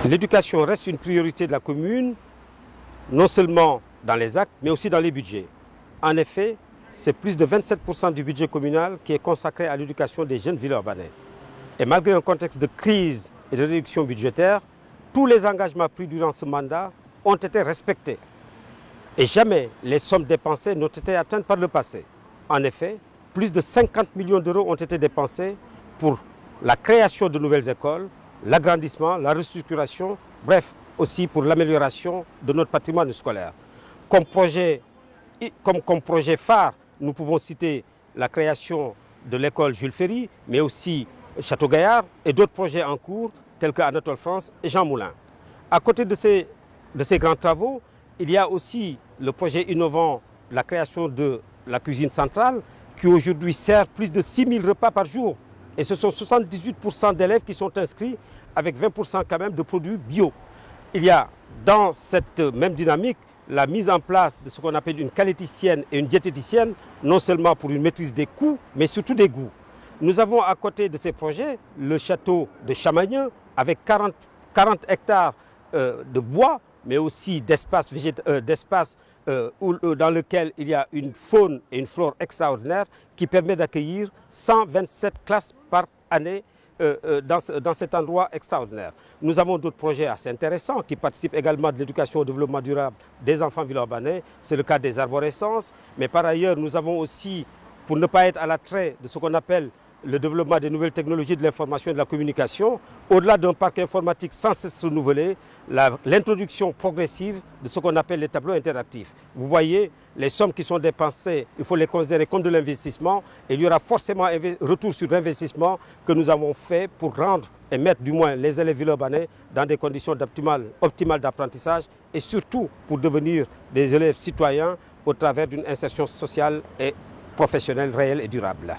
L'éducation reste une priorité de la commune, non seulement dans les actes, mais aussi dans les budgets. En effet, c'est plus de 27% du budget communal qui est consacré à l'éducation des jeunes Villeurbanais. Et malgré un contexte de crise et de réduction budgétaire, tous les engagements pris durant ce mandat ont été respectés. Et jamais les sommes dépensées n'ont été atteintes par le passé. En effet, plus de 50 millions d'euros ont été dépensés pour la création de nouvelles écoles, l'agrandissement, la restructuration, bref, aussi pour l'amélioration de notre patrimoine scolaire. Comme projet phare, nous pouvons citer la création de l'école Jules Ferry, mais aussi Château-Gaillard et d'autres projets en cours tels que Anatole France et Jean Moulin. À côté de ces grands travaux, il y a aussi le projet innovant de la création de la cuisine centrale qui aujourd'hui sert plus de 6 000 repas par jour. Et ce sont 78% d'élèves qui sont inscrits avec 20% quand même de produits bio. Il y a dans cette même dynamique la mise en place de ce qu'on appelle une qualiticienne et une diététicienne, non seulement pour une maîtrise des coûts, mais surtout des goûts. Nous avons à côté de ces projets le château de Chamagneux avec 40 hectares de bois, mais aussi d'espace dans lequel il y a une faune et une flore extraordinaires qui permet d'accueillir 127 classes par année dans cet endroit extraordinaire. Nous avons d'autres projets assez intéressants qui participent également de l'éducation au développement durable des enfants villeurbanais. C'est le cas des arborescences, mais par ailleurs nous avons aussi, pour ne pas être à la traîne de ce qu'on appelle le développement des nouvelles technologies de l'information et de la communication, au-delà d'un parc informatique sans cesse renouvelé, l'introduction progressive de ce qu'on appelle les tableaux interactifs. Vous voyez, les sommes qui sont dépensées, il faut les considérer comme de l'investissement et il y aura forcément un retour sur l'investissement que nous avons fait pour rendre et mettre du moins les élèves villeurbanais dans des conditions optimales d'apprentissage et surtout pour devenir des élèves citoyens au travers d'une insertion sociale et professionnelle réelle et durable.